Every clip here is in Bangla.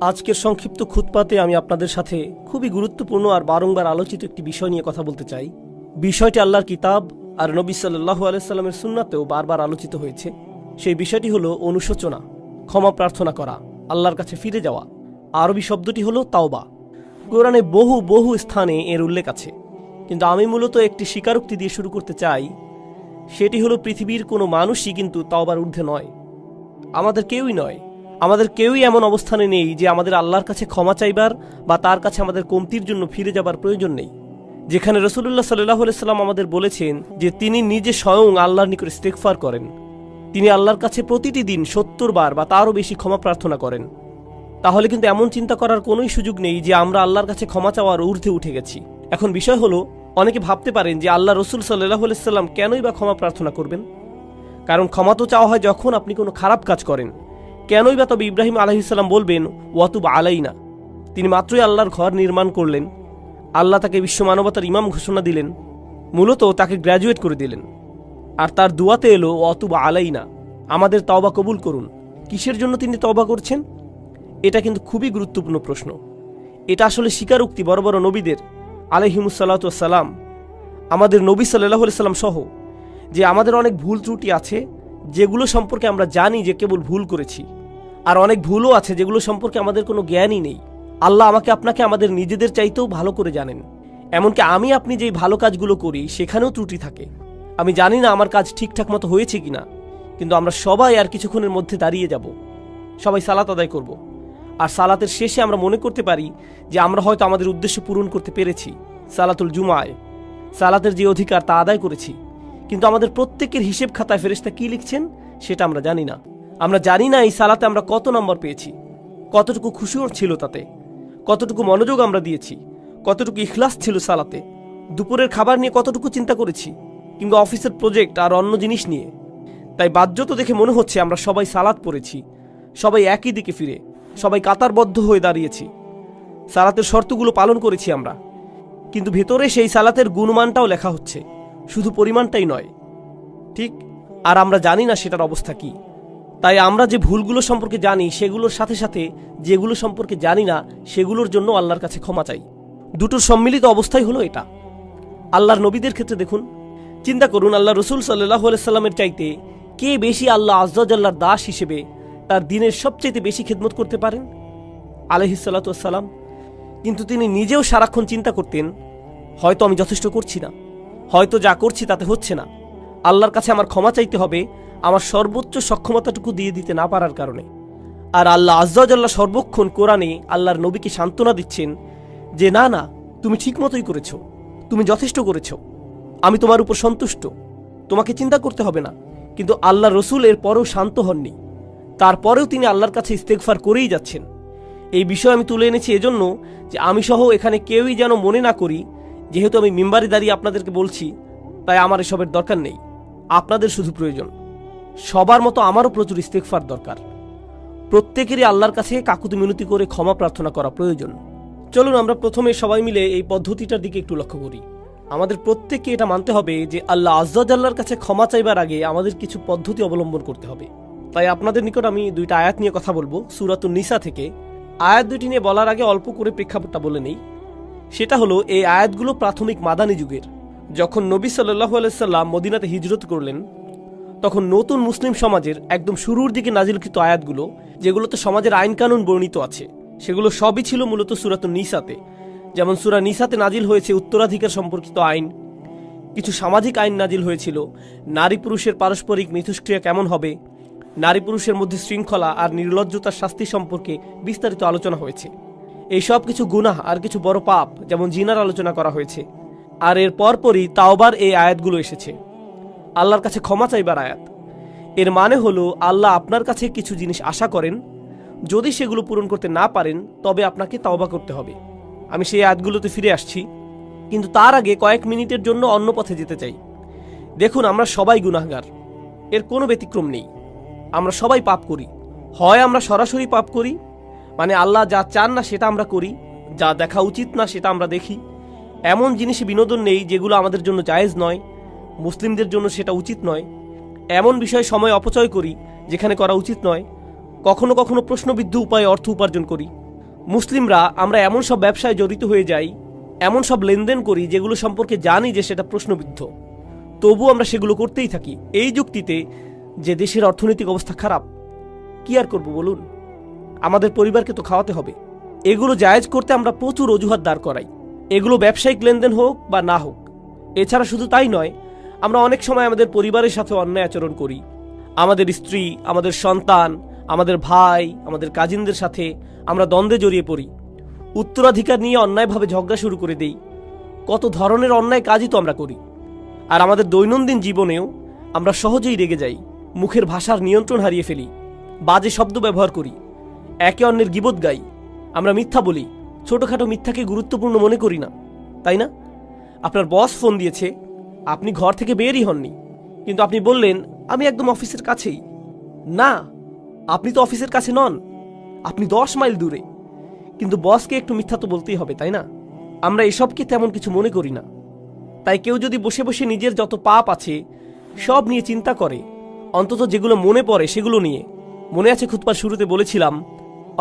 আজকের সংক্ষিপ্ত খুতবাতে আমি আপনাদের সাথে খুবই গুরুত্বপূর্ণ আর বারংবার আলোচিত একটি বিষয় নিয়ে কথা বলতে চাই। বিষয়টি আল্লাহর কিতাব আর নবী সাল্লাল্লাহু আলাইহি সাল্লামের সুন্নাতেও বারবার আলোচিত হয়েছে। সেই বিষয়টি হলো অনুশোচনা, ক্ষমা প্রার্থনা করা, আল্লাহর কাছে ফিরে যাওয়া। আরবি শব্দটি হলো তাওবা। কোরআনে বহু বহু স্থানে এর উল্লেখ আছে, কিন্তু আমি মূলত একটি স্বীকারোক্তি দিয়ে শুরু করতে চাই। সেটি হলো পৃথিবীর কোনো মানুষই কিন্তু তাওবার ঊর্ধ্বে নয়। আমাদের কেউই নয়, আমাদের কেউই এমন অবস্থানে নেই যে আমাদের আল্লাহর কাছে ক্ষমা চাইবার বা তার কাছে আমাদের কমতির জন্য ফিরে যাবার প্রয়োজন নেই। যেখানে রাসূলুল্লাহ সাল্লাল্লাহু আলাইহি সাল্লাম আমাদের বলেছেন যে তিনি নিজে স্বয়ং আল্লাহর নিকট ইস্তেগফার করেন, তিনি আল্লাহর কাছে প্রতিটি দিন ৭০ বার বা তারও বেশি ক্ষমা প্রার্থনা করেন। তাহলে কিন্তু এমন চিন্তা করার কোনোই সুযোগ নেই যে আমরা আল্লাহর কাছে ক্ষমা চাওয়ার ঊর্ধ্বে উঠে গেছি। এখন বিষয় হলো, অনেকে ভাবতে পারেন যে আল্লাহ রসুল সাল্লাল্লাহু আলাইহি সাল্লাম কেনই বা ক্ষমা প্রার্থনা করবেন? কারণ ক্ষমা তো চাওয়া হয় যখন আপনি কোনো খারাপ কাজ করেন। কেনই বা তবে ইব্রাহিম আলাইহিস সালাম বলবেন ওয়াতুব আলাইনা? তিনি মাত্রই আল্লাহর ঘর নির্মাণ করলেন, আল্লাহ তাকে বিশ্ব মানবতার ইমাম ঘোষণা দিলেন, মূলত তাকে গ্র্যাজুয়েট করে দিলেন, আর তার দুয়াতে এলো ওয়াতুব আলাইনা, আমাদের তওবা কবুল করুন। কিসের জন্য তিনি তওবা করছেন? এটা কিন্তু খুবই গুরুত্বপূর্ণ প্রশ্ন। এটা আসলে স্বীকারোক্তি বড় বড় নবীদের আলাইহিমুসসালাতু ওয়াসসালাম, আমাদের নবী সাল্লাল্লাহু আলাইহি সাল্লাম সহ, যে আমাদের অনেক ভুল ত্রুটি আছে যেগুলো সম্পর্কে আমরা জানি যে কেবল ভুল করেছি, আর অনেক ভুলও আছে যেগুলো সম্পর্কে আমাদের কোনো জ্ঞানই নেই। আল্লাহ আমাকে আপনাকে আমাদের নিজেদের চাইতেও ভালো করে জানেন। এমনকি আমি আপনি যেই ভালো কাজগুলো করি সেখানেও ত্রুটি থাকে। আমি জানি না আমার কাজ ঠিকঠাক মতো হয়েছে কিনা, কিন্তু আমরা সবাই আর কিছুক্ষণের মধ্যে দাঁড়িয়ে যাব, সবাই সালাত আদায় করব, আর সালাতের শেষে আমরা মনে করতে পারি যে আমরা হয়তো আমাদের উদ্দেশ্য পূরণ করতে পেরেছি, সালাতুল জুমায় সালাতের যে অধিকার তা আদায় করেছি। কিন্তু আমাদের প্রত্যেকের হিসেব খাতায় ফেরেশতা কি লিখছেন সেটা আমরা জানি না। আমরা জানি না এই সালাতে আমরা কত নম্বর পেয়েছি, কতটুকু খুশিও ছিল তাতে, কতটুকু মনোযোগ আমরা দিয়েছি, কতটুকু ইখলাস ছিল সালাতে, দুপুরের খাবার নিয়ে কতটুকু চিন্তা করেছি, কিংবা অফিসের প্রজেক্ট আর অন্য জিনিস নিয়ে। তাই বাহ্যত দেখে মনে হচ্ছে আমরা সবাই সালাত পড়েছি, সবাই একই দিকে ফিরে, সবাই কাতারবদ্ধ হয়ে দাঁড়িয়েছি, সালাতের শর্তগুলো পালন করেছি আমরা। কিন্তু ভেতরে সেই সালাতের গুণমানটাও লেখা হচ্ছে, শুধু পরিমাণটাই নয়, ঠিক? আর আমরা জানি না সেটার অবস্থা কি। তাই আমরা যে ভুলগুলো সম্পর্কে জানি সেগুলোর সাথে সাথে যেগুলো সম্পর্কে জানি না সেগুলোর জন্য আল্লাহর কাছে ক্ষমা চাই। দুটোর সম্মিলিত অবস্থাই হলো এটা। আল্লাহর নবীদের ক্ষেত্রে দেখুন, চিন্তা করুন, আল্লাহ রসুল সাল্লাল্লাহু আলাইহি সাল্লামের চাইতে কে বেশি আল্লাহ আযজা ওয়া জাল্লার দাস হিসেবে তার দিনের সবচেয়ে বেশি খেদমত করতে পারেন? আলাইহিস সালাতু ওয়াস সালাম। কিন্তু তিনি নিজেও সারাক্ষণ চিন্তা করতেন, হয়তো আমি যথেষ্ট করছি না, হয়তো যা করছি তাতে হচ্ছে না, আল্লাহর কাছে আমার ক্ষমা চাইতে হবে আমার সর্বোচ্চ সক্ষমতাটুকু দিয়ে দিতে না পারার কারণে। আর আল্লাহ আযজা ওয়া জাল্লা সর্বক্ষণ কোরআনে আল্লাহর নবীকে সান্ত্বনা দিচ্ছেন যে না না, তুমি ঠিক মতোই করেছো, তুমি যথেষ্ট করেছো, আমি তোমার উপর সন্তুষ্ট, তোমাকে চিন্তা করতে হবে না। কিন্তু আল্লাহ রসুল এর পরেও শান্ত হননি, তারপরেও তিনি আল্লাহর কাছে ইস্তেগফার করেই যাচ্ছেন। এই বিষয় আমি তুলে এনেছি এজন্য যে আমি সহ এখানে কেউই যেন মনে না করি যেহেতু আমি মিম্বারে দাঁড়িয়ে আপনাদেরকে বলছি তাই আমার এসবের দরকার নেই। আপনাদের শুধু প্রয়োজন, সবার মতো আমারও প্রচুর ইস্তেগফার দরকার। প্রত্যেকেরই আল্লাহর কাছে কাকুতি মিনতি করে ক্ষমা প্রার্থনা করা প্রয়োজন। চলুন আমরা প্রথমে সবাই মিলে এই পদ্ধতিটার দিকে একটু লক্ষ্য করি। আমাদের প্রত্যেককে এটা মানতে হবে যে আল্লাহ আযজা ওয়া জাল্লার কাছে ক্ষমা চাইবার আগে আমাদের কিছু পদ্ধতি অবলম্বন করতে হবে। তাই আপনাদের নিকট আমি দুইটা আয়াত নিয়ে কথা বলবো সূরাতুন নিসা থেকে। আয়াত দুইটি নিয়ে বলার আগে অল্প করে প্রেক্ষাপটটা বলে নেই। সেটা হলো, এই আয়াতগুলো প্রাথমিক মাদানী যুগের। যখন নবী সাল্লাল্লাহু আলাইহি সাল্লাম মদিনাতে হিজরত করলেন, তখন নতুন মুসলিম সমাজের একদম শুরুর দিকে নাজিলকৃত আয়াতগুলো, যেগুলোতে সমাজের আইন কানুন বর্ণিত আছে, সেগুলো সবই ছিল মূলত সূরাতুন নিসাতে। যেমন সূরা নিসাতে নাজিল হয়েছে উত্তরাধিকার সম্পর্কিত আইন, কিছু সামাজিক আইন নাজিল হয়েছিল, নারী পুরুষের পারস্পরিক মিথস্ক্রিয়া কেমন হবে, নারী পুরুষের মধ্যে শৃঙ্খলা আর নির্লজ্জতার শাস্তি সম্পর্কে বিস্তারিত আলোচনা হয়েছে। এই সব কিছু গুনাহ আর কিছু বড় পাপ যেমন জিনার আলোচনা করা হয়েছে। আর এর পরপরই তাওবার এই আয়াতগুলো এসেছে, আল্লাহর কাছে ক্ষমা চাইবার আয়াত। এর মানে হলো আল্লাহ আপনার কাছে কিছু জিনিস আশা করেন, যদি সেগুলো পূরণ করতে না পারেন তবে আপনাকে তাওবা করতে হবে। আমি সেই আয়াতগুলোতে ফিরে আসছি, কিন্তু তার আগে কয়েক মিনিটের জন্য অন্য পথে যেতে চাই। দেখুন, আমরা সবাই গুনাহগার, এর কোনো ব্যতিক্রম নেই। আমরা সবাই পাপ করি। হয় আমরা সরাসরি পাপ করি, মানে আল্লাহ যা চান না সেটা আমরা করি, যা দেখা উচিত না সেটা আমরা দেখি, এমন জিনিসে বিনোদন নেই যেগুলো আমাদের জন্য জায়েজ নয়, মুসলিমদের জন্য সেটা উচিত নয়, এমন বিষয়ে সময় অপচয় করি যেখানে করা উচিত নয়, কখনো কখনো প্রশ্নবিদ্ধ উপায়ে অর্থ উপার্জন করি, মুসলিমরা আমরা এমন সব ব্যবসায় জড়িত হয়ে যাই, এমন সব লেনদেন করি যেগুলো সম্পর্কে জানি যে সেটা প্রশ্নবিদ্ধ, তবু আমরা সেগুলো করতেই থাকি এই যুক্তিতে যে দেশের অর্থনৈতিক অবস্থা খারাপ। কি আর করব বলুন, আমাদের পরিবারকে তো খাওয়াতে হবে। এগুলো জায়েজ করতে আমরা প্রচুর অজুহাত দাঁড় করাই, এগুলো ব্যবসায়িক লেনদেন হোক বা না হোক। এছাড়া শুধু তাই নয়, আমরা অনেক সময় আমাদের পরিবারের সাথে অন্যায় আচরণ করি। আমাদের স্ত্রী, আমাদের সন্তান, আমাদের ভাই, আমাদের কাজিনদের সাথে আমরা দ্বন্দ্বে জড়িয়ে পড়ি, উত্তরাধিকার নিয়ে অন্যায়ভাবে ঝগড়া শুরু করে দেই। কত ধরনের অন্যায় কাজই তো আমরা করি। আর আমাদের দৈনন্দিন জীবনেও আমরা সহজেই রেগে যাই, মুখের ভাষার নিয়ন্ত্রণ হারিয়ে ফেলি, বাজে শব্দ ব্যবহার করি, একে অন্যের গীবত গাই, আমরা মিথ্যা বলি, ছোটখাটো মিথ্যাকে গুরুত্বপূর্ণ মনে করি না, তাই না? আপনার বস ফোন দিয়েছে, আপনি ঘর থেকে বেরই হননি, কিন্তু আপনি বললেন আমি একদম অফিসের কাছেই। না, আপনি তো অফিসের কাছে নন, আপনি 10 মাইল দূরে। কিন্তু বসকে একটু মিথ্যা তো বলতেই হবে, তাই না? আমরা এসবকে তেমন কিছু মনে করি না। তাই কেউ যদি বসে বসে নিজের যত পাপ আছে সব নিয়ে চিন্তা করে, অন্তত যেগুলো মনে পড়ে সেগুলো নিয়ে। মনে আছে খুতবার শুরুতে বলেছিলাম,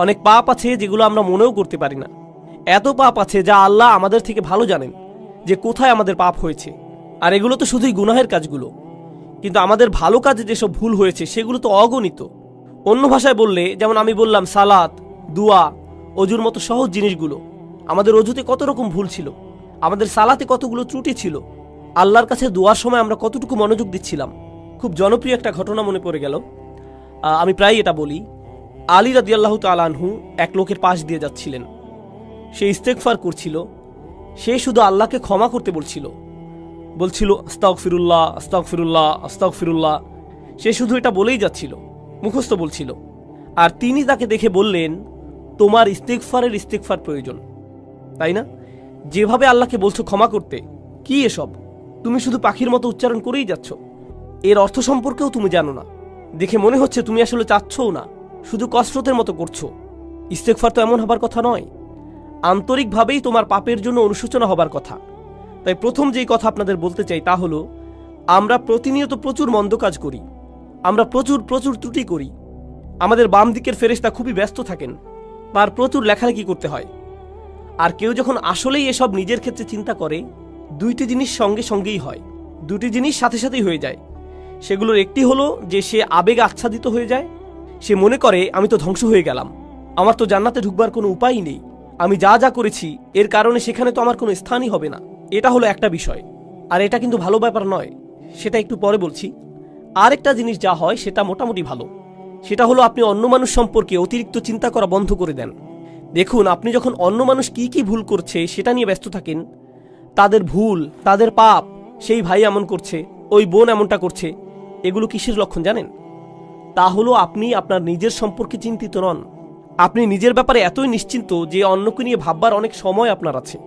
অনেক পাপ আছে যেগুলো আমরা মনেও করতে পারি না। এত পাপ আছে যা আল্লাহ আমাদের থেকে ভালো জানেন যে কোথায় আমাদের পাপ হয়েছে। আর এগুলো তো শুধুই গুনাহের কাজগুলো, কিন্তু আমাদের ভালো কাজে যেসব ভুল হয়েছে সেগুলো তো অগণিত। অন্য ভাষায় বললে, যেমন আমি বললাম সালাত, দুয়া, অজুর মতো সহজ জিনিসগুলো, আমাদের অজুতে কত রকম ভুল ছিল, আমাদের সালাতে কতগুলো ত্রুটি ছিল, আল্লাহর কাছে দোয়ার সময় আমরা কতটুকু মনোযোগ দিচ্ছিলাম। খুব জনপ্রিয় একটা ঘটনা মনে পড়ে গেল, আমি প্রায় এটা বলি। আলী রাদিয়াল্লাহু তাআলা আনহু এক লোকের পাশ দিয়ে যাচ্ছিলেন, সে ইস্তেগফার করছিল, সে শুধু আল্লাহকে ক্ষমা করতে বলছিল আস্তাগফিরুল্লাহ আস্তাগফিরুল্লাহ আস্তাগফিরুল্লাহ। সে শুধু এটা বলেই যাচ্ছিল, মুখস্থ বলছিল। আর তিনি তাকে দেখে বললেন, তোমার ইস্তেগফার প্রয়োজন, তাই না? যেভাবে আল্লাহকে বলছো ক্ষমা করতে, কি এসব? তুমি শুধু পাখির মতো উচ্চারণ করেই যাচ্ছ, এর অর্থ সম্পর্কেও তুমি জানো না। দেখে মনে হচ্ছে তুমি আসলে চাচ্ছও না, শুধু কসরতের মতো করছো। ইস্তেগফার তো এমন হবার কথা নয়, আন্তরিকভাবেই তোমার পাপের জন্য অনুশোচনা হবার কথা। তাই প্রথম যেই কথা আপনাদের বলতে চাই তা হলো, আমরা প্রতিনিয়ত প্রচুর মন্দ কাজ করি, আমরা প্রচুর ত্রুটি করি। আমাদের বাম দিকের ফেরেশতা খুবই ব্যস্ত থাকেন, তার প্রচুর লেখালেখি করতে হয়। আর কেউ যখন আসলেই এসব নিজের ক্ষেত্রে চিন্তা করে, দুইটি জিনিস সঙ্গেই হয়, দুটি জিনিস সাথে সাথেই হয়ে যায়। সেগুলোর একটি হলো যে সে আবেগ আচ্ছাদিত হয়ে যায়, সে মনে করে আমি তো ধ্বংস হয়ে গেলাম, আমার তো জান্নাতে ঢুকবার কোনো উপায়ই নেই, আমি যা যা করেছি এর কারণে সেখানে তো আমার কোনো স্থানই হবে না। এটা হলো একটা বিষয়, আর এটা কিন্তু ভালো ব্যাপার নয়, সেটা একটু পরে বলছি। আরেকটা জিনিস যা হয় সেটা মোটামুটি ভালো, সেটা হলো আপনি অন্য মানুষ সম্পর্কে অতিরিক্ত চিন্তা করা বন্ধ করে দেন। দেখুন, আপনি যখন অন্য মানুষ কি কি ভুল করছে সেটা নিয়ে ব্যস্ত থাকেন, তাদের ভুল, তাদের পাপ, সেই ভাই এমন করছে, ওই বোন এমনটা করছে, এগুলো কিসের লক্ষণ জানেন? তা হলো আপনি আপনার নিজের সম্পর্কে চিন্তিত নন। আপনি নিজের ব্যাপারে এতই নিশ্চিন্ত যে অন্যকে নিয়ে ভাববার অনেক সময় আপনার আছে।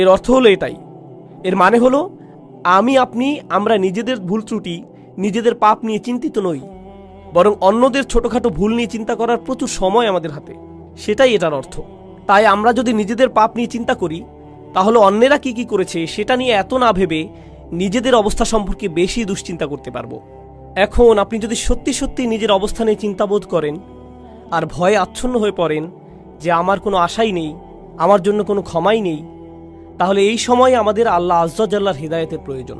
এর অর্থ হলো এটাই। এর মানে হলো আমরা নিজেদের ভুল ত্রুটি, নিজেদের পাপ নিয়ে চিন্তিত নই, বরং অন্যদের ছোটখাটো ভুল নিয়ে চিন্তা করার প্রচুর সময় আমাদের হাতে, সেটাই এটার অর্থ। তাই আমরা যদি নিজেদের পাপ নিয়ে চিন্তা করি, তাহলে অন্যেরা কি কি করেছে সেটা নিয়ে এত না ভেবে নিজেদের অবস্থা সম্পর্কে বেশি দুশ্চিন্তা করতে পারবো। এখন আপনি যদি সত্যি সত্যি নিজের অবস্থা নিয়ে চিন্তাবোধ করেন আর ভয়ে আচ্ছন্ন হয়ে পড়েন যে আমার কোনো আশাই নেই, আমার জন্য কোনো ক্ষমাই নেই, তাহলে এই সময় আমাদের আল্লাহ আজ্জা জাল্লার হৃদায়তের প্রয়োজন।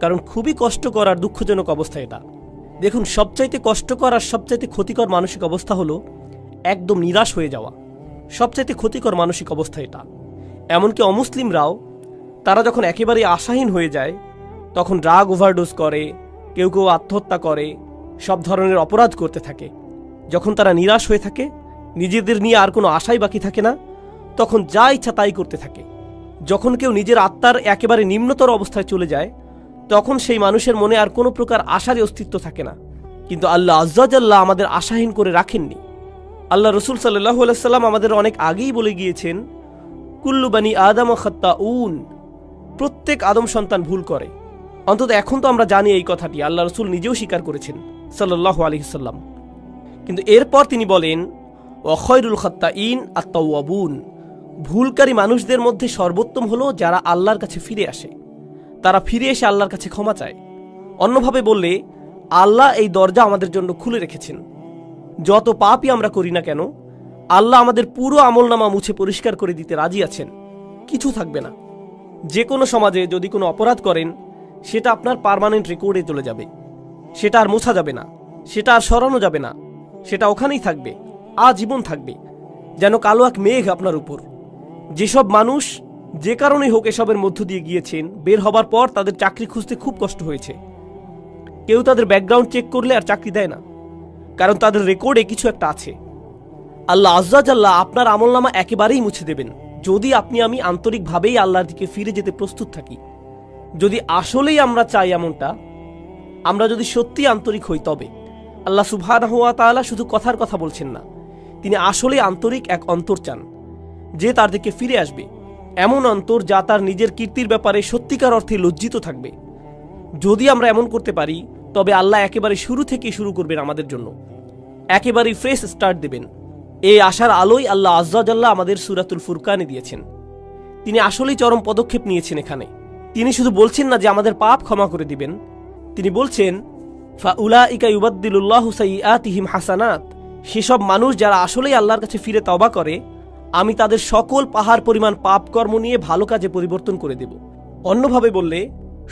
কারণ খুবই কষ্টকর আর দুঃখজনক অবস্থা এটা। দেখুন, সবচাইতে কষ্টকর আর সবচাইতে ক্ষতিকর মানসিক অবস্থা হলো একদম নিরাশ হয়ে যাওয়া। সবচাইতে ক্ষতিকর মানসিক অবস্থা এটা। এমনকি অমুসলিমরাও, তারা যখন একেবারে আশাহীন হয়ে যায়, তখন ড্রাগ ওভারডোজ করে, কেউ কেউ আত্মহত্যা করে, সব ধরনের অপরাধ করতে থাকে। যখন তারা নিরাশ হয়ে থাকে, নিজেদের নিয়ে আর কোনো আশাই বাকি থাকে না, তখন যা ইচ্ছা তাই করতে থাকে। যখন কেউ নিজের আত্মার একেবারে নিম্নতর অবস্থায় চলে যায়, তখন সেই মানুষের মনে আর কোনো প্রকার আশারই অস্তিত্ব থাকে না। কিন্তু আল্লাহ আজ্জা জাল্লা আমাদের আশাহীন করে রাখেননি। আল্লাহ রসুল সাল্লাল্লাহু আলাইহি সাল্লাম আমাদের অনেক আগেই বলে গিয়েছেন, কুল্লু বানি আদম খাত্তাউন, প্রত্যেক আদম সন্তান ভুল করে। অন্তত এখন তো আমরা জানি এই কথাটি, আল্লাহ রসুল নিজেও স্বীকার করেছেন সাল্লাল্লাহু আলাইহি সাল্লাম। কিন্তু এরপর তিনি বলেন, ওয়া খায়রুল খাত্তাইন আত-তাওয়াবুন, ভুলকারী মানুষদের মধ্যে সর্বোত্তম হলো যারা আল্লাহর কাছে ফিরে আসে, তারা ফিরে এসে আল্লাহর কাছে ক্ষমা চায়। অন্যভাবে বললে, আল্লাহ এই দরজা আমাদের জন্য খুলে রেখেছেন। যত পাপই আমরা করি না কেন, আল্লাহ আমাদের পুরো আমলনামা মুছে পরিষ্কার করে দিতে রাজি আছেন, কিছু থাকবে না। যে কোনো সমাজে যদি কোনো অপরাধ করেন, সেটা আপনার পার্মানেন্ট রেকর্ডে চলে যাবে, সেটা আর মোছা যাবে না, সেটা আর সরানো যাবে না, সেটা ওখানেই থাকবে, আজীবন থাকবে, যেন কালো এক মেঘ আপনার উপর। যেসব মানুষ যে কারণেই হোক এসবের মধ্য দিয়ে গিয়েছেন, বের হবার পর তাদের চাকরি খুঁজতে খুব কষ্ট হয়েছে। কেউ তাদের ব্যাকগ্রাউন্ড চেক করলে আর চাকরি দেয় না, কারণ তাদের রেকর্ডে কিছু একটা আছে। আল্লাহ আজ্জা জাল্লাহ আপনার আমলনামা একেবারেই মুছে দেবেন, যদি আমি আন্তরিকভাবেই আল্লাহর দিকে ফিরে যেতে প্রস্তুত থাকি। যদি আসলেই আমরা চাই এমনটা, আমরা যদি সত্যি আন্তরিক হই, তবে আল্লাহ সুবহানাহু ওয়া তাআলা শুধু কথার কথা বলছেন না, তিনি আসলেই আন্তরিক এক অন্তর চান, যে তার দিকে ফিরে আসবে। এমন অন্তর যা তার নিজের কীর্তির ব্যাপারে সত্যিকার অর্থে লজ্জিত থাকবে। যদি আমরা এমন করতে পারি, তবে আল্লাহ একেবারে শুরু থেকেই শুরু করবেন আমাদের জন্য, একেবারেই ফ্রেশ স্টার্ট দেবেন। এই আশার আলোই আল্লাহ আজ্জা জাল্লাহ আমাদের সূরাতুল ফুরকানে দিয়েছেন। তিনি আসলেই চরম পদক্ষেপ নিয়েছেন এখানে। তিনি শুধু বলছেন না যে আমাদের পাপ ক্ষমা করে দিবেন, তিনি বলছেন ফাউলাইকা ইউবাদদিলুল্লাহু সাইয়্যাতিহিম হাসানাত, সেসব মানুষ যারা আসলেই আল্লাহর কাছে ফিরে তওবা করে, আমি তাদের সকল পাহাড় পরিমাণ পাপ কর্ম নিয়ে ভালো কাজে পরিবর্তন করে দেব। অন্যভাবে বললে,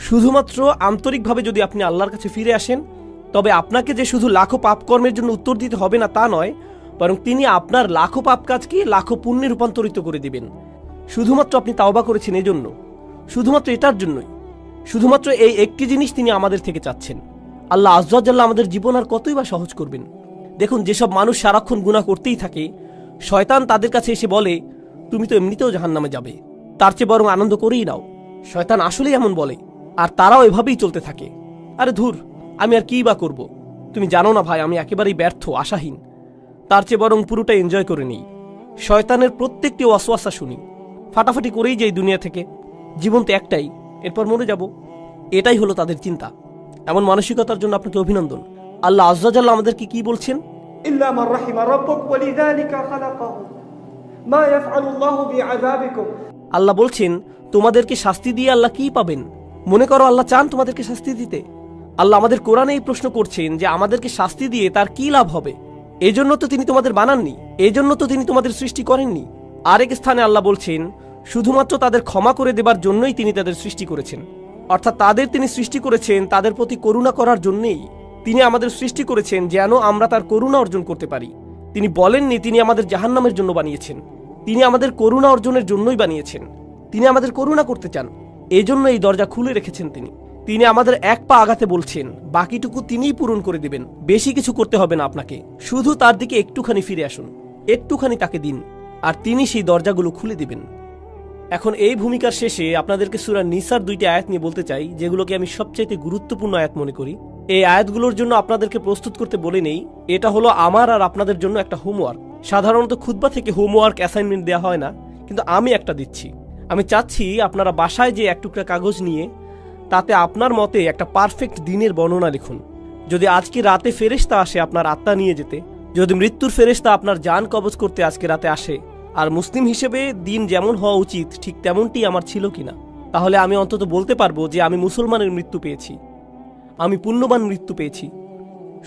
শুধুমাত্র আন্তরিকভাবে যদি আপনি আল্লাহর কাছে ফিরে আসেন, তবে আপনাকে যে শুধু লাখো পাপ কর্মের জন্য উত্তর দিতে হবে না তা নয়, বরং তিনি আপনার লাখো পাপ কাজকে লাখো পুণ্যে রূপান্তরিত করে দিবেন। শুধুমাত্র আপনি তাওবা করেছেন এজন্য, শুধুমাত্র এটার জন্যই, শুধুমাত্র এই একটি জিনিস তিনি আমাদের থেকে চাচ্ছেন। আল্লাহ আজ্জা জাল্লাহ আমাদের জীবন আর কতই বা সহজ করবেন। দেখুন, যেসব মানুষ সারাক্ষণ গুনাহ করতেই থাকে, শয়তান তাদের কাছে এসে বলে, তুমি তো এমনিতেও জাহান্নামে যাবে, তার চেয়ে বরং আনন্দ করেই নাও। শয়তান আসলেই এমন বলে, আর তারাও এভাবেই চলতে থাকে। আরে ধুর, আমি আর কি বা করব, তুমি জানো না ভাই, আমি একেবারেই ব্যর্থ, আশাহীন, তার চেয়ে বরং পুরোটা এনজয় করে নিই। শয়তানের প্রত্যেকটি ওয়াসওয়াসা শুনি, ফাটাফাটি করেই যাই দুনিয়া থেকে, জীবন তো একটাই, এরপর মরে যাব, এটাই হলো তাদের চিন্তা। এমন মানসিকতার জন্য আপনাকে অভিনন্দন। আল্লাহ আজ্জা জাল্লাহ আমাদেরকে কি বলছেন? ইল্লা মান রাহিমা রাব্বুক ওয়ালিযালিকা খালাকাহু মা ইয়াফআলুল্লাহু বিআযাবিকুম। আল্লাহ বলছেন, তোমাদেরকে শাস্তি দিয়ে আল্লাহ কি পাবেন? মনে করো আল্লাহ চান তোমাদেরকে শাস্তি দিতে? আল্লাহ আমাদের কোরআনে এই প্রশ্ন করছেন যে আমাদেরকে শাস্তি দিয়ে তার কি লাভ হবে? এজন্য তো তিনি তোমাদের বানাননি, এজন্য তো তিনি তোমাদের সৃষ্টি করেননি। আরেক স্থানে আল্লাহ বলছেন, শুধুমাত্র তাদের ক্ষমা করে দেবার জন্যই তিনি তাদের সৃষ্টি করেছেন। অর্থাৎ তাদের তিনি সৃষ্টি করেছেন তাদের প্রতি করুণা করার জন্যই। তিনি আমাদের সৃষ্টি করেছেন যেন আমরা তার করুণা অর্জন করতে পারি। তিনি বলেননি তিনি আমাদের জাহান্নামের জন্য বানিয়েছেন, তিনি আমাদের করুণা অর্জনের জন্যই বানিয়েছেন। তিনি আমাদের করুণা করতে চান, এজন্য এই দরজা খুলে রেখেছেন। তিনি আমাদের এক পা আগাতে বলছেন, বাকিটুকু তিনিই পূরণ করে দেবেন। বেশি কিছু করতে হবে না আপনাকে, শুধু তার দিকে একটুখানি ফিরে আসুন, একটুখানি তাকে দিন, আর তিনি সেই দরজাগুলো খুলে দিবেন। এখন এই ভূমিকার শেষে আপনাদেরকে সূরা নিসার 2টি আয়াত নিয়ে বলতে চাই, যেগুলোকে আমি সবচাইতে গুরুত্বপূর্ণ আয়াত মনে করি। এই আয়াতগুলোর জন্য আপনাদেরকে প্রস্তুত করতে বলে নেই, এটা হলো আমার আর আপনাদের জন্য একটা হোমওয়ার্ক। সাধারণত খুতবা থেকে হোমওয়ার্ক অ্যাসাইনমেন্ট দেওয়া হয় না, কিন্তু আমি একটা দিচ্ছি। আমি চাচ্ছি আপনারা বাসায় যে এক টুকরা কাগজ নিয়ে তাতে আপনার মতে একটা পারফেক্ট দিনের বর্ণনা লিখুন। যদি আজকে রাতে ফেরেশতা আসে আপনার আত্মা নিয়ে যেতে, যদি মৃত্যুর ফেরেশতা আপনার জান কবজ করতে আজকে রাতে আসে, আর মুসলিম হিসেবে দিন যেমন হওয়া উচিত ঠিক তেমনটি আমার ছিল কিনা, তাহলে আমি অন্তত বলতে পারবো যে আমি মুসলমানের মৃত্যু পেয়েছি, আমি পুণ্যবান মৃত্যু পেয়েছি,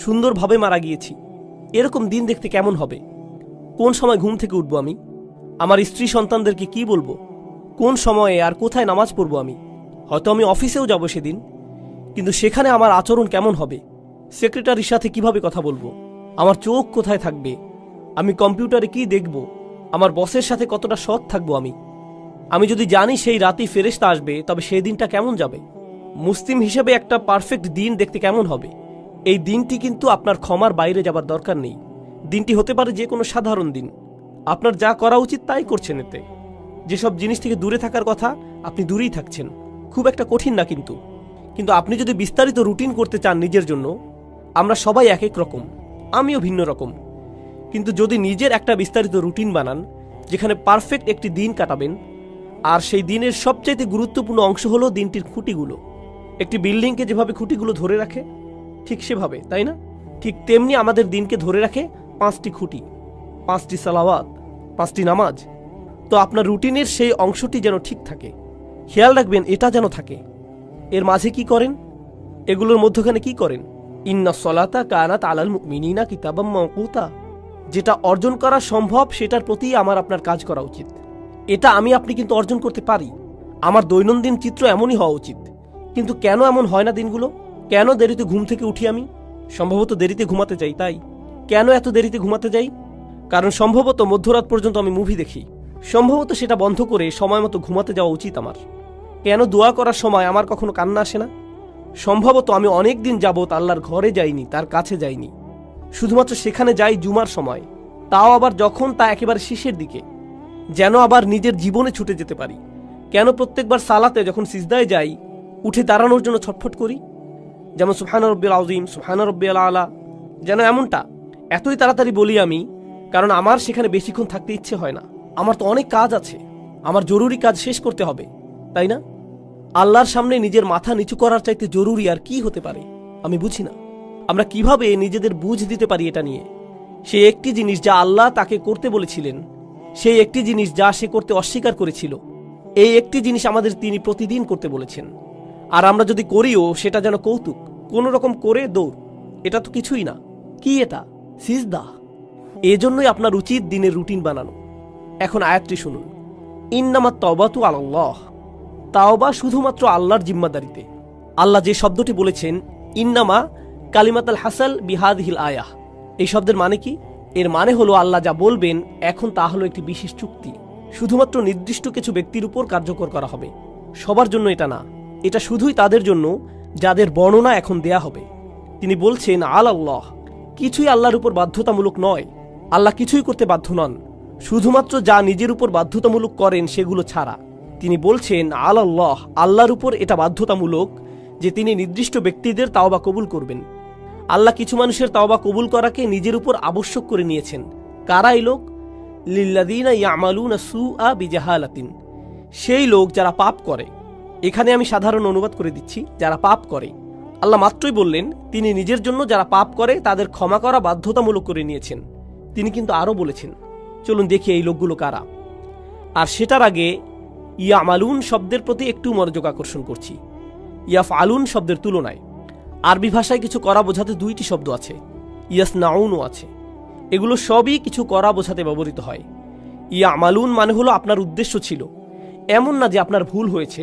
সুন্দরভাবে মারা গিয়েছি। এরকম দিন দেখতে কেমন হবে? কোন সময় ঘুম থেকে উঠবো আমি? আমার স্ত্রী সন্তানদেরকে কি বলবো? কোন সময়ে আর কোথায় নামাজ পড়বো আমি? হয়তো আমি অফিসেও যাব সেদিন, কিন্তু সেখানে আমার আচরণ কেমন হবে? সেক্রেটারির সাথে কিভাবে কথা বলবো? আমার চোখ কোথায় থাকবে? আমি কম্পিউটারে কি দেখব? আমার বসের সাথে কতটা সৎ থাকবো আমি যদি জানি সেই রাতেই ফেরেশতা আসবে, তবে সেই দিনটা কেমন যাবে? মুসলিম হিসেবে একটা পারফেক্ট দিন দেখতে কেমন হবে? এই দিনটি কিন্তু আপনার ক্ষমার বাইরে যাবার দরকার নেই। দিনটি হতে পারে যে কোনো সাধারণ দিন, আপনার যা করা উচিত তাই করছেন। এতে যেসব জিনিস থেকে দূরে থাকার কথা আপনি দূরেই থাকছেন, খুব একটা কঠিন না। কিন্তু আপনি যদি বিস্তারিত রুটিন করতে চান নিজের জন্য, আমরা সবাই এক এক রকম, আমিও ভিন্ন রকম, কিন্তু যদি নিজের একটা বিস্তারিত রুটিন বানান যেখানে পারফেক্ট একটি দিন কাটাবেন, আর সেই দিনের সবচাইতে গুরুত্বপূর্ণ অংশ হলো দিনটির খুঁটিগুলো। একটি বিল্ডিংকে যেভাবে খুঁটিগুলো ধরে রাখে ঠিক সেভাবে, তাই না? ঠিক তেমনি আমাদের দিনকে ধরে রাখে 5টি খুঁটি, 5টি সালাওয়াত, 5টি নামাজ। তো আপনার রুটিনের সেই অংশটি যেন ঠিক থাকে, খেয়াল রাখবেন এটা যেন থাকে। এর মাঝে কি করেন? এগুলোর মধ্যখানে কি করেন? ইন্নাস সালাতা কানাত আলাল মুমিনিনা কিতাবাম মাওকুতা। যেটা অর্জন করা সম্ভব সেটার প্রতি আমার আপনার কাজ করা উচিত। এটা আমি আপনি কিন্তু অর্জন করতে পারি। আমার দৈনন্দিন চিত্র এমনই হওয়া উচিত। কিন্তু কেন এমন হয় না দিনগুলো? কেন দেরিতে ঘুম থেকে উঠি আমি? সম্ভবত দেরিতে ঘুমাতে যাই, তাই। কেন এত দেরিতে ঘুমাতে যাই? কারণ সম্ভবত মধ্যরাত পর্যন্ত আমি মুভি দেখি। সম্ভবত সেটা বন্ধ করে সময় মতো ঘুমাতে যাওয়া উচিত আমার। কেন দোয়া করার সময় আমার কখনো কান্না আসে না? সম্ভবত আমি অনেক দিন যাবৎ আল্লাহর ঘরে যাইনি, তার কাছে যাইনি। শুধুমাত্র সেখানে যাই জুমার সময়, তাও আবার যখন তা একেবারে শেষের দিকে, যেন আবার নিজের জীবনে ছুটে যেতে পারি। কেন প্রত্যেকবার সালাতে যখন সিজদায় যাই উঠে দাঁড়ানোর জন্য ছটফট করি? যেমন সুবহান রাব্বিল আযীম, সুবহান রাব্বিল আলা, যেন এমনটা এতই তাড়াতাড়ি বলি আমি, কারণ আমার সেখানে বেশিক্ষণ থাকতে ইচ্ছে হয় না। আমার তো অনেক কাজ আছে, আমার জরুরি কাজ শেষ করতে হবে, তাই না? আল্লাহর সামনে নিজের মাথা নিচু করার চাইতে জরুরি আর কি হতে পারে? আমি বুঝি না আমরা কিভাবে নিজেদের বুঝ দিতে পারি এটা নিয়ে। সেই একটি জিনিস যা আল্লাহ তাকে করতে বলেছিলেন, সেই একটি জিনিস যা সে করতে অস্বীকার করেছিল, এই একটি জিনিস আমাদের তিনি প্রতিদিন করতে বলেছেন। আর আমরা যদি করিও সেটা যেন কৌতুক, কোনো রকম করে দৌড়। এটা তো কিছুই না। কি এটা? সিজদা। এজন্যই আপনার উচিত দিনের রুটিন বানানো। এখন আয়াতটি শুনুন, ইন্নামাত তাওবাতু আলাল্লাহ। তাওবা শুধুমাত্র আল্লাহর জিম্মাদারিতে। আল্লাহ যে শব্দটি বলেছেন, ইন্নামা কালিমাতাল হাসাল বিহাদিহিল আয়াহ, এই শব্দের মানে কি? এর মানে হলো আল্লাহ যা বলবেন এখন তা হলো একটি বিশেষ চুক্তি, শুধুমাত্র নির্দিষ্ট কিছু ব্যক্তির উপর কার্যকর করা হবে, সবার জন্য এটা না। এটা শুধুই তাদের জন্য যাদের বর্ণনা এখন দেয়া হবে। তিনি বলছেন আল্লাহ, কিছুই আল্লাহর উপর বাধ্যতামূলক নয়। আল্লাহ কিছুই করতে বাধ্য নন, শুধুমাত্র যা নিজের উপর বাধ্যতামূলক করেন সেগুলো ছাড়া। তিনি বলছেন আল্লাহ, আল্লাহর উপর এটা বাধ্যতামূলক যে তিনি নির্দিষ্ট ব্যক্তিদের তাওবা কবুল করবেন। আল্লাহ কিছু মানুষের তাওবা কবুল করাকে নিজের উপর আবশ্যক করে নিয়েছেন। কারা এই লোক? লিল্লাযীনা ইয়ামালুনা সুআ বিজাহালাতিন, সেই লোক যারা পাপ করে। এখানে আমি সাধারণ অনুবাদ করে দিচ্ছি, যারা পাপ করে। আল্লাহ মাত্রই বললেন তিনি নিজের জন্য যারা পাপ করে তাদের ক্ষমা করা বাধ্যতামূলক করে নিয়েছেন। তিনি কিন্তু আরও বলেছেন, চলুন দেখি এই লোকগুলো কারা। আর সেটার আগে ইয়ামালুন শব্দের প্রতি একটু মনোযোগ আকর্ষণ করছি। ইয়াফআলুন শব্দের তুলনায় আরবি ভাষায় কিছু করা বোঝাতে দুইটি শব্দ আছে, ইয়াসনাউনও আছে। এগুলো সবই কিছু করা বোঝাতে ব্যবহৃত হয়। ইয়ামালুন মানে হলো আপনার উদ্দেশ্য ছিল, এমন না যে আপনার ভুল হয়েছে,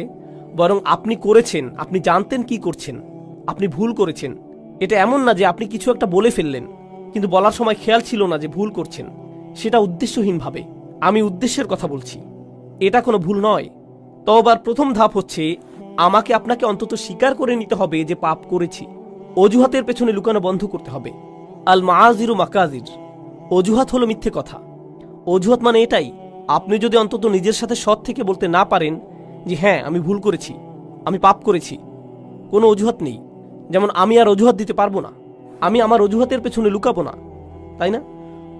বরং আপনি করেছেন, আপনি জানতেন কি করছেন, আপনি ভুল করেছেন। এটা এমন না যে আপনি কিছু একটা বলে ফেললেন কিন্তু বলার সময় খেয়াল ছিল না যে ভুল করছেন, সেটা উদ্দেশ্যহীনভাবে। আমি উদ্দেশ্যের কথা বলছি, এটা কোনো ভুল নয়। তওবার প্রথম ধাপ হচ্ছে আমাকে আপনাকে অন্তত স্বীকার করে নিতে হবে যে পাপ করেছি। অজুহাতের পেছনে লুকানো বন্ধ করতে হবে। আল মাআজিরু মাকাজির, অজুহাত হলো মিথ্যে কথা। অজুহাত মানে এটাই, আপনি যদি অন্তত নিজের সাথে সৎ থেকে বলতে না পারেন যে হ্যাঁ আমি ভুল করেছি, আমি পাপ করেছি, কোনো অজুহাত নেই। যেমন আমি আর অজুহাত দিতে পারবো না, আমি আমার অজুহাতের পেছনে লুকাবো না, তাই না?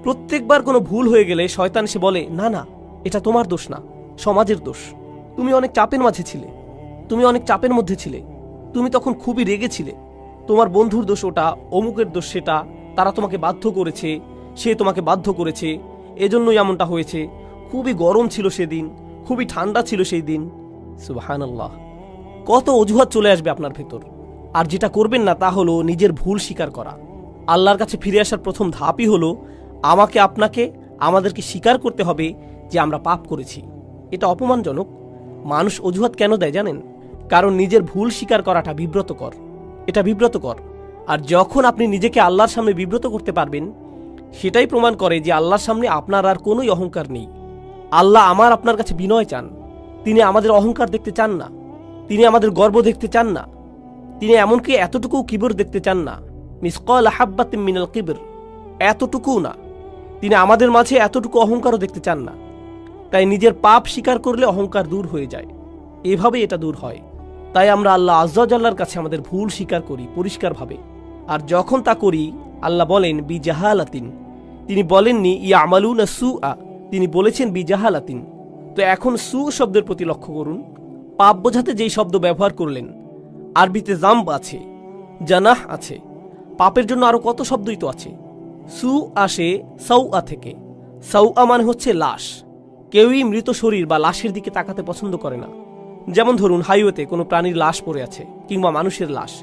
প্রত্যেকবার কোনো ভুল হয়ে গেলে শয়তান এসে বলে না না এটা তোমার দোষ না, সমাজের দোষ। তুমি অনেক চাপের মাঝে ছিলে, তুমি অনেক চাপের মধ্যে ছিলে, তুমি তখন খুবই রেগেছিলে, তোমার বন্ধুর দোষ ওটা, অমুকের দোষ সেটা, তারা তোমাকে বাধ্য করেছে, সে তোমাকে বাধ্য করেছে, এজন্যই এমনটা হয়েছে, খুবই গরম ছিল সেদিন, খুবই ঠান্ডা ছিল সেই দিন। সুবহানাল্লাহ, কত অজুহাত চলে আসবে আপনার ভেতর। আর যেটা করবেন না তা হলো নিজের ভুল স্বীকার করা। আল্লাহর কাছে ফিরে আসার প্রথম ধাপই হলো আমাকে আপনাকে আমাদেরকে স্বীকার করতে হবে যে আমরা পাপ করেছি। এটা অপমানজনক। মানুষ অজুহাত কেন দেয় জানেন? কারণ নিজের ভুল স্বীকার করাটা বিব্রতকর, এটা বিব্রতকর। আর যখন আপনি নিজেকে আল্লাহর সামনে বিব্রত করতে পারবেন, সেটাই প্রমাণ করে যে আল্লাহর সামনে আপনার আর কোনোই অহংকার নেই। আল্লাহ আমার আপনার কাছে বিনয় চান, তিনি আমাদের অহংকার দেখতে চান না, তিনি আমাদের গর্ব দেখতে চান না, তিনি এমনকি এতটুকু কিবর দেখতে চান না, মিসকাল হাব্বাতিন মিনাল কিবর, এতটুকুও না। তিনি আমাদের মাঝে এতটুকু অহংকারও দেখতে চান না। তাই নিজের পাপ স্বীকার করলে অহংকার দূর হয়ে যায়, এভাবেই এটা দূর হয়। তাই আমরা আল্লাহ আজ্জা জাল্লার কাছে আমাদের ভুল স্বীকার করি পরিষ্কারভাবে। আর যখন তা করি আল্লাহ বলেন বিজাহালাতিন, তিনি বলেননি ইয়ামালুনা সুআ, তিনি বলেছেন বিজাহালাতিন। তো এখন সু শব্দের প্রতি লক্ষ্য করুন। পাপ বোঝাতে যেই শব্দ ব্যবহার করলেন, আরবিতে জাম্ব আছে, জানাহ আছে, পাপের জন্য আরো কত শব্দই তো আছে। সু আসে সাউআ থেকে। সাউআ মানে হচ্ছে লাশ। কেউই মৃত শরীর বা লাশের দিকে তাকাতে পছন্দ করে না। যেমন ধরুন হাইওয়েতে কোনো প্রাণীর লাশ পড়ে আছে কিংবা মানুষের লাশ,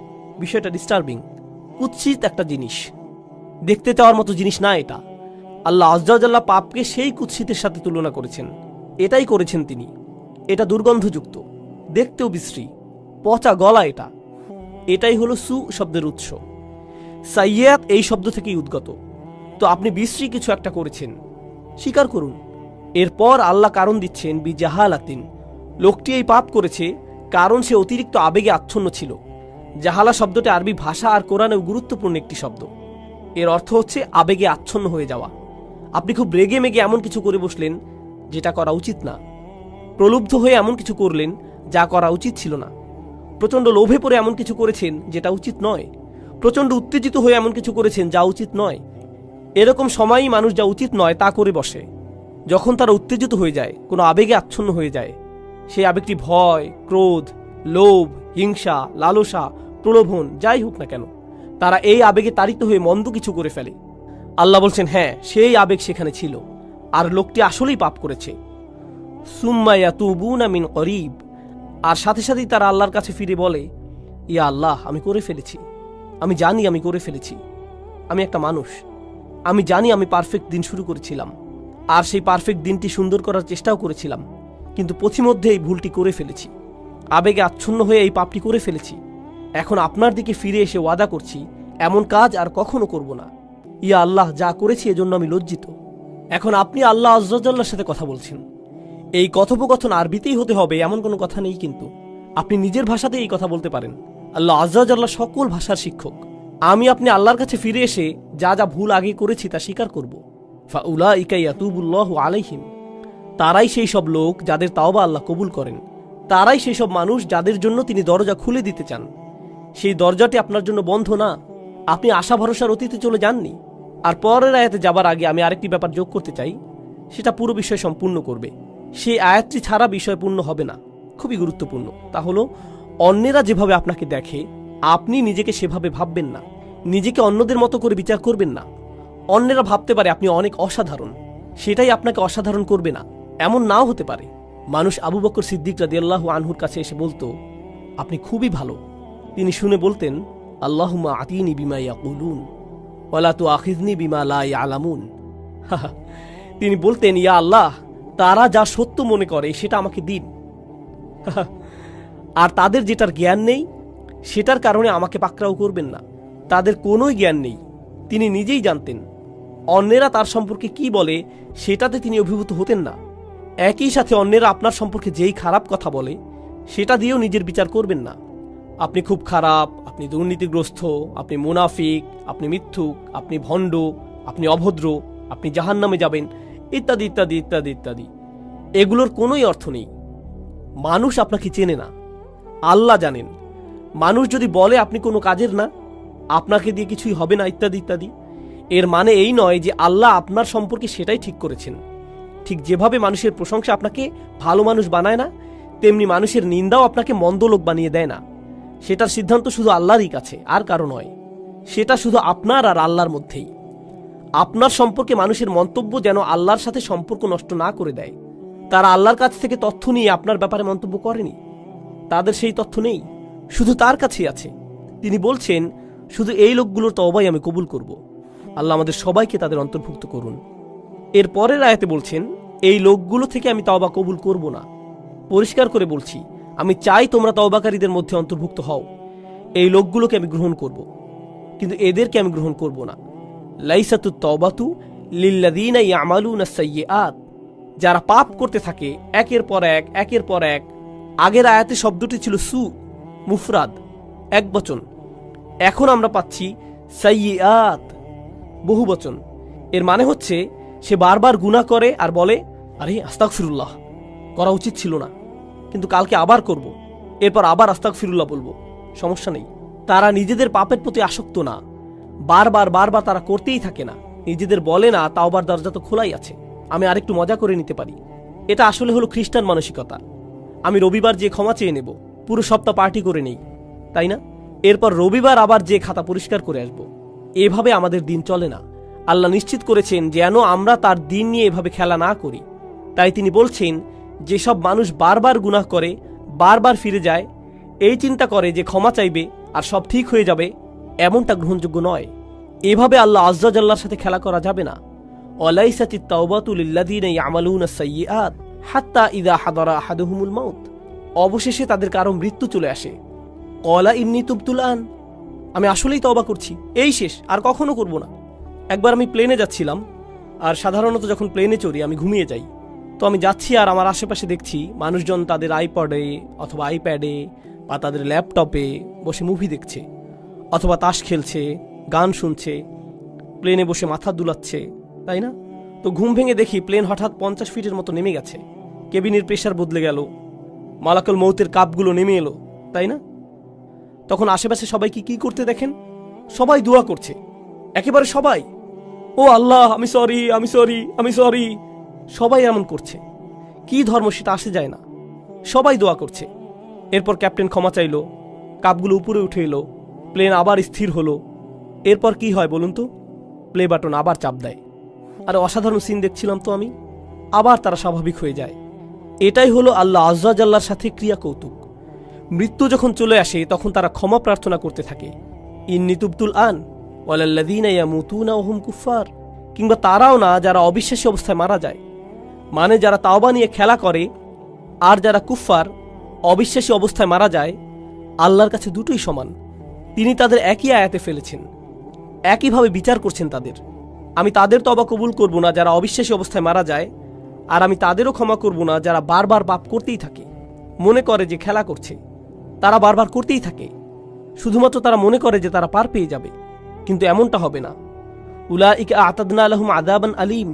বিষয়টা ডিস্টার্বিং, কুৎসিত একটা জিনিস, দেখতে চাওয়ার মতো জিনিস না এটা। আল্লাহ আজ্জাল্লাহ পাপকে সেই কুৎসিতের সাথে তুলনা করেছেন। এটাই করেছেন তিনি। এটা দুর্গন্ধযুক্ত, দেখতেও বিশ্রী, পচা গলা। এটাই হলো সু শব্দের উৎস। সাইয়াত এই শব্দ থেকেই উদ্গত। তো আপনি বিশ্রী কিছু একটা করেছেন, স্বীকার করুন। এরপর আল্লাহ কারণ দিচ্ছেন বিজাহালাতিন, লোকটি এই পাপ করেছে কারণ সে অতিরিক্ত আবেগে আচ্ছন্ন ছিল। জাহালা শব্দটি আরবি ভাষা আর কোরআনেও গুরুত্বপূর্ণ একটি শব্দ। এর অর্থ হচ্ছে আবেগে আচ্ছন্ন হয়ে যাওয়া। আপনি খুব রেগে মেগে এমন কিছু করে বসলেন যেটা করা উচিত না। প্রলুব্ধ হয়ে এমন কিছু করলেন যা করা উচিত ছিল না। প্রচণ্ড লোভে পড়ে এমন কিছু করেছেন যেটা উচিত নয়। প্রচণ্ড উত্তেজিত হয়ে এমন কিছু করেছেন যা উচিত নয়। এরকম সময়ই মানুষ যা উচিত নয় তা করে বসে। যখন তারা উত্তেজিত হয়ে যায়, কোনো আবেগে আচ্ছন্ন হয়ে যায়, সেই আবেগটি ভয়, ক্রোধ, লোভ, হিংসা, লালসা, প্রলোভন যাই হোক না কেন, তারা এই আবেগে তাড়িত হয়ে মন্দ কিছু করে ফেলে। আল্লাহ বলছেন, হ্যাঁ, সেই আবেগ সেখানে ছিল আর লোকটি আসলেই পাপ করেছে। সুম্মা ইয়াতুবুনা মিন করিব, আর সাথে সাথেই তারা আল্লাহর কাছে ফিরে বলে, ইয়া আল্লাহ, আমি করে ফেলেছি, আমি জানি আমি করে ফেলেছি, আমি একটা মানুষ, আমি জানি আমি পারফেক্ট দিন শুরু করেছিলাম আর সেই পারফেক্ট দিনটি সুন্দর করার চেষ্টাও করেছিলাম, কিন্তু পথিমধ্যে এই ভুলটি করে ফেলেছি, আবেগে আচ্ছন্ন হয়ে এই পাপটি করে ফেলেছি। এখন আপনার দিকে ফিরে এসে ওয়াদা করছি এমন কাজ আর কখনো করব না। ইয়া আল্লাহ, যা করেছি এজন্য আমি লজ্জিত। এখন আপনি আল্লাহ আজ্জাল্লাহর সাথে কথা বলছেন। এই কথোপকথন আরবিতেই হতে হবে এমন কোনো কথা নেই, কিন্তু আপনি নিজের ভাষাতে এই কথা বলতে পারেন। আল্লাহ আজ্জাল্লাহ সকল ভাষার শিক্ষক। আমি আপনি আল্লাহর কাছে ফিরে এসে যা যা ভুল আগে করেছি তা স্বীকার করব। ফাউলাইকা ইয়াতুবুল্লাহু আলাইহিম, তারাই সেই সব লোক যাদের তাওবা আল্লাহ কবুল করেন। তারাই সেই সব মানুষ যাদের জন্য তিনি দরজা খুলে দিতে চান। সেই দরজাটি আপনার জন্য বন্ধ না। আপনি আশা ভরসার অতীতে চলে যাননি। আর পরের আয়াতে যাবার আগে আমি আরেকটি ব্যাপার যোগ করতে চাই, সেটা পুরো বিষয় সম্পূর্ণ করবে। সেই আয়াতটি ছাড়া বিষয় পূর্ণ হবে না। খুবই গুরুত্বপূর্ণ। তা হলো, অন্যেরা যেভাবে আপনাকে দেখে আপনি নিজেকে সেভাবে ভাববেন না। নিজেকে অন্যদের মতো করে বিচার করবেন না। অন্যেরা ভাবতে পারে আপনি অনেক অসাধারণ, সেটাই আপনাকে অসাধারণ করবে না, এমন নাও হতে পারে। মানুষ আবু বকর সিদ্দিক রাদিয়াল্লাহু আনহুর কাছে এসে বলতো, আপনি খুবই ভালো। তিনি শুনে বলতেন, আল্লাহুম্মা আতিনি বিমা ইয়াকুলুন ওয়ালা তুআখিযনি বিমা লা ইয়ালামুন। তিনি বলতেন, ইয়া আল্লাহ, তারা যা সত্য মনে করে সেটা আমাকে দিন, আর তাদের যেটার জ্ঞান নেই সেটার কারণে আমাকে পাকড়াও করবেন না। তাদের কোনোই জ্ঞান নেই, তিনি নিজেই জানতেন। অন্যেরা তার সম্পর্কে কি বলে সেটাতে তিনি অভিভূত হতেন না। একই সাথে অন্যেরা আপনার সম্পর্কে যেই খারাপ কথা বলে সেটা দিয়েও নিজের বিচার করবেন না। আপনি খুব খারাপ, আপনি দুর্নীতিগ্রস্ত, আপনি মুনাফিক, আপনি মিথ্যুক, আপনি ভণ্ড, আপনি অভদ্র, আপনি জাহান্নামে যাবেন, ইত্যাদি ইত্যাদি ইত্যাদি ইত্যাদি। এগুলোর কোনোই অর্থ নেই। মানুষ আপনাকে চেনে না, আল্লাহ জানেন। মানুষ যদি বলে আপনি কোনো কাজের না, আপনাকে দিয়ে কিছুই হবে না, ইত্যাদি ইত্যাদি, এর মানে এই নয় যে আল্লাহ আপনার সম্পর্কে সেটাই ঠিক করেছেন। ঠিক যেভাবে মানুষের প্রশংসা আপনাকে ভালো মানুষ বানায় না, তেমনি মানুষের নিন্দাও আপনাকে মন্দ লোক বানিয়ে দেয় না। সেটার সিদ্ধান্ত শুধু আল্লাহরই কাছে, আর কারো নয়। সেটা শুধু আপনার আর আল্লাহর মধ্যেই। আপনার সম্পর্কে মানুষের মন্তব্য যেন আল্লাহর সাথে সম্পর্ক নষ্ট না করে দেয়। তারা আল্লাহর কাছ থেকে তথ্য নিয়ে আপনার ব্যাপারে মন্তব্য করেনি, তাদের সেই তথ্য নেই, শুধু তার কাছেই আছে। তিনি বলছেন, শুধু এই লোকগুলোর তওবাই আমি কবুল করব। আল্লাহ আমাদের সবাইকে তাদের অন্তর্ভুক্ত করুন। এর পরের আয়াতে বলছেন, এই লোকগুলো থেকে আমি তওবা কবুল করব না। পরিষ্কার করে বলছি, আমি চাই তোমরা তওবাকারীদের মধ্যে অন্তর্ভুক্ত হও। এই লোকগুলোকে আমি গ্রহণ করব, কিন্তু এদেরকে আমি গ্রহণ করব না। লাইসাতুত তাওবাতু লিল্লাযীনা ইয়ামালুনা সাইয়্যাত, যারা পাপ করতে থাকে একের পর এক একের পর এক। আগের আয়াতে শব্দটি ছিল সু, মুফরাদ, এক বচন। এখন আমরা পাচ্ছি সাইয়্যাত, বহু বচন। এর মানে হচ্ছে সে বারবার গুনাহ করে আর বলে, আরে আস্তাগফিরুল্লাহ, করা উচিত ছিল না, কিন্তু কালকে আবার করব, এরপর আবার আস্তাগফিরুল্লাহ বলবো, সমস্যা নেই। তারা নিজেদের পাপের প্রতি আসক্ত না, বারবার বারবার তারা করতেই থাকে না। নিজেদের বলে না তাওবার দরজা তো খোলাই আছে, আমি আরেকটু মজা করে নিতে পারি। এটা আসলে হলো খ্রিস্টান মানসিকতা। আমি রবিবার যে ক্ষমা চেয়ে নেব, পুরো সপ্তাহ পার্টি করে নেই, তাই না? এরপর রবিবার আবার যে খাতা পরিষ্কার করে আসব। এভাবে আমাদের দিন চলে না। আল্লাহ নিশ্চিত করেছেন যেন আমরা তার দিন নিয়ে এভাবে খেলা না করি। তাই তিনি বলছেন, যেসব মানুষ বারবার গুনাহ করে, বারবার ফিরে যায়, এই চিন্তা করে যে ক্ষমা চাইবে আর সব ঠিক হয়ে যাবে, এমনটা গ্রহণযোগ্য নয়। এভাবে আল্লাহ আজ্জা জাল্লার সাথে খেলা করা যাবে না। ওয়ালাইসাতিত তাওবাতু লিল্লাযীনা ইয়ামালুনা আস-সাইয়্যাত হাত্তা ইযা হাদারা আহাদুহুমুল মাউত। অবশেষে তাদের কারো মৃত্যু চলে আসে। ক্বালা ইন্নী তুবতুল আন, আমি আসলেই তওবা করছি, এই শেষ, আর কখনো করব না। একবার আমি প্লেনে যাচ্ছিলাম, আর সাধারণত যখন প্লেনে চড়ি আমি ঘুমিয়ে যাই। তো আমি যাচ্ছি আর আমার আশেপাশে দেখছি মানুষজন তাদের আইপডে অথবা আইপ্যাডে বা তাদের ল্যাপটপে বসে মুভি দেখছে, অথবা তাস খেলছে, গান শুনছে, প্লেনে বসে মাথা দুলাচ্ছে, তাই না? তো ঘুম ভেঙে দেখি প্লেন হঠাৎ 50 ফিটের মতো নেমে গেছে, কেবিনের প্রেশার বদলে গেল, মালাকুল মৌতের কাপগুলো নেমে এলো, তাই না? তখন আশেপাশে সবাইকে কি করতে দেখেন? সবাই দোয়া করছে, একেবারে সবাই। ও আল্লাহ, আমি সরি, আমি সরি, আমি সরি। সবাই এমন করছে। কি ধর্ম সেটা আসে যায় না, সবাই দোয়া করছে। এরপর ক্যাপ্টেন ক্ষমা চাইল, কাপগুলো উপরে উঠে এলো, প্লেন আবার স্থির হলো। এরপর কি হয় বলুন তো? প্লে বাটন আবার চাপ দেয়। আর অসাধারণ সিন দেখছিলাম তো আমি। আবার তারা স্বাভাবিক হয়ে যায়। এটাই হলো আল্লাহ আয্যা জাল্লার সাথে ক্রিয়া কৌতুক। মৃত্যু যখন চলে আসে তখন তারা ক্ষমা প্রার্থনা করতে থাকে, ইন্নী তুবতুল আন ওয়ালাল্লাযীনা ইয়ামুতুনা ওয়া হুম কুফফার। কিংবা তারাও না যারা অবিশ্বাসী অবস্থায় মারা যায়, মানে যারা তাওবা নিয়ে খেলা করে, আর যারা কুফফার অবিশ্বাসী অবস্থায় মারা যায়, আল্লাহর কাছে দুটোই সমান। তিনি তাদের একই আয়াতে ফেলেছেন, একইভাবে বিচার করছেন তাদের। আমি তাদের তওবা কবুল করব না যারা অবিশ্বাসী অবস্থায় মারা যায়, আর আমি তাদেরও ক্ষমা করব না যারা বারবার পাপ করতেই থাকে, মনে করে যে খেলা করছে। তারা বারবার করতেই থাকে, শুধুমাত্র তারা মনে করে যে তারা পার পেয়ে যাবে, কিন্তু এমনটা হবে না। উলাইকা আ'তাদনা লাহুম আযাবান আলীম,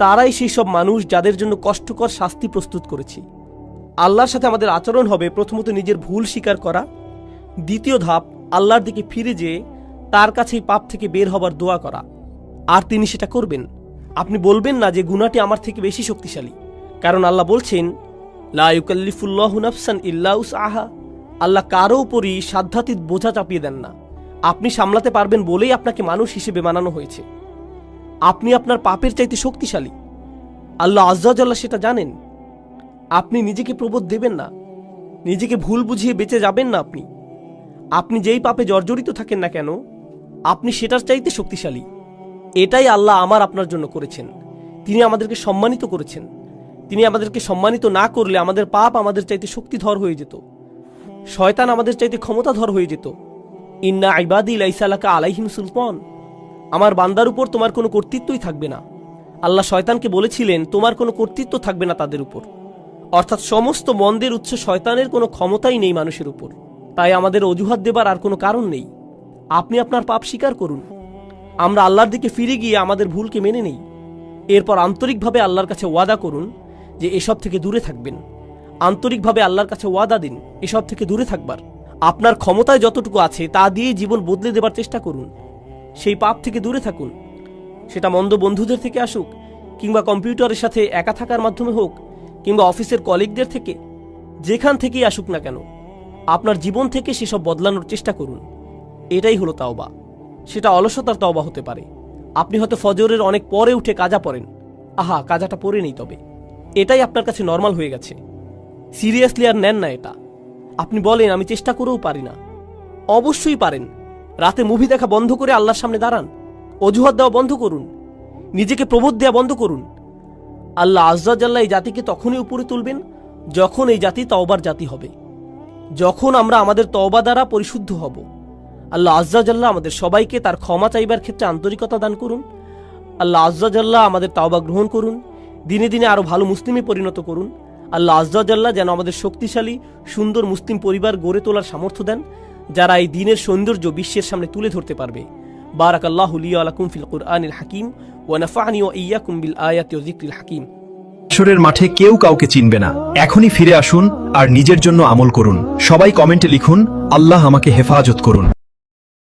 তারাই সেই সব মানুষ যাদের জন্য কষ্টকর শাস্তি প্রস্তুত করেছি। আল্লাহর সাথে আমাদের আচরণ হবে প্রথমত নিজের ভুল স্বীকার করা, দ্বিতীয় ধাপ আল্লাহর দিকে ফিরে যেয়ে তার কাছেই পাপ থেকে বের হবার দোয়া করা, আর তিনি সেটা করবেন। আপনি বলবেন না যে গুনাহটি আমার থেকে বেশি শক্তিশালী, কারণ আল্লাহ বলছেন লা ইউকাল্লিফুল্লাহু নাফসান ইল্লা উসআহা। আল্লাহ কারো উপরই সাধ্যাতীত বোঝা চাপিয়ে দেন না। আপনি সামলাতে পারবেন বলেই আপনাকে মানুষ হিসেবে বানানো হয়েছে। আপনি আপনার পাপের চাইতে শক্তিশালী, আল্লাহ আয্যা জাল্লা সেটা জানেন। আপনি নিজেকে প্রবোধ দেবেন না, নিজেকে ভুল বুঝিয়ে বেঁচে যাবেন না। আপনি যেই পাপে জর্জরিত থাকেন না কেন, আপনি সেটার চাইতে শক্তিশালী। এটাই আল্লাহ আমার আপনার জন্য করেছেন। তিনি আমাদেরকে সম্মানিত করেছেন। তিনি আমাদেরকে সম্মানিত না করলে আমাদের পাপ আমাদের চাইতে শক্তিধর হয়ে যেত, শয়তান আমাদের চাইতে ক্ষমতাধর হয়ে যেত। ইন্না ইবাদি লাইসা লাকা আলাইহিম সুলতান, আমার বান্দার উপর তোমার কোনো কর্তৃত্বই থাকবে না। আল্লাহ শয়তানকে বলেছিলেন তোমার কোনো কর্তৃত্ব থাকবে না তাদের উপর, অর্থাৎ সমস্ত মন্দের উৎস শয়তানের কোনো ক্ষমতাই নেই মানুষের উপর। তাই আমাদের অজুহাত দেবার আর কোনো কারণ নেই। আপনি আপনার পাপ স্বীকার করুন, আমরা আল্লাহর দিকে ফিরে গিয়ে আমাদের ভুলকে মেনে নেই। এরপর আন্তরিকভাবে আল্লাহর কাছে ওয়াদা করুন যে এসব থেকে দূরে থাকবেন। আন্তরিকভাবে আল্লাহর কাছে ওয়াদা দিন এসব থেকে দূরে থাকবার। আপনার ক্ষমতায় যতটুকু আছে তা দিয়ে জীবন বদলে দেবার চেষ্টা করুন। সেই পাপ থেকে দূরে থাকুন, সেটা মন্দ বন্ধুদের থেকে আসুক, কিংবা কম্পিউটারের সাথে একা থাকার মাধ্যমে হোক, কিংবা অফিসের কলিগদের থেকে, যেখান থেকেই আসুক না কেন, আপনার জীবন থেকে সেসব বদলানোর চেষ্টা করুন। এটাই হলো তাওবা। সেটা অলসতার তাওবা হতে পারে। আপনি হয়তো ফজরের অনেক পরে উঠে কাজা পড়েন, আহা কাজাটা পরে নেই, তবে এটাই আপনার কাছে নর্মাল হয়ে গেছে, সিরিয়াসলি আর নেন না এটা। আপনি বলেন আমি চেষ্টা করেও পারি না। অবশ্যই পারেন। রাতে মুভি দেখা বন্ধ করে আল্লাহর সামনে দাঁড়ান, অজুহাত দেওয়া বন্ধ করুন, নিজেকে প্রবোধ দেওয়া বন্ধ করুন। আল্লাহ আয্যা জাল্লা এই জাতিকে তখনই উপরে তুলবেন যখন এই জাতি তওবার জাতি হবে, যখন আমরা আমাদের তওবা দ্বারা পরিশুদ্ধ হব। আল্লাহ আয্যা জাল্লা আমাদের সবাইকে তার ক্ষমা চাইবার ক্ষেত্রে আন্তরিকতা দান করুন। আল্লাহ আয্যা জাল্লা আমাদের তওবা গ্রহণ করুন, দিনে দিনে আরো ভালো মুসলিমে পরিণত করুন। আল্লাহ আয্যা জাল্লা যেন আমাদের শক্তিশালী সুন্দর মুসলিম পরিবার গড়ে তোলার সামর্থ্য দেন, যারা এই দ্বীনের সৌন্দর্য বিশ্বের সামনে তুলে ধরতে পারবে। বারাকাল্লাহু লি ওয়া লাকুম ফিল কুরআনিল হাকিম ওয়া নাফা'নি ওয়া ইয়্যাকুম বিল আয়াতি ওয়া যিকরিল হাকিম। হাশরের মাঠে কেউ কাউকে চিনবে না। এখনই ফিরে আসুন আর নিজের জন্য আমল করুন। সবাই কমেন্টে লিখুন, আল্লাহ আমাকে হেফাজত করুন।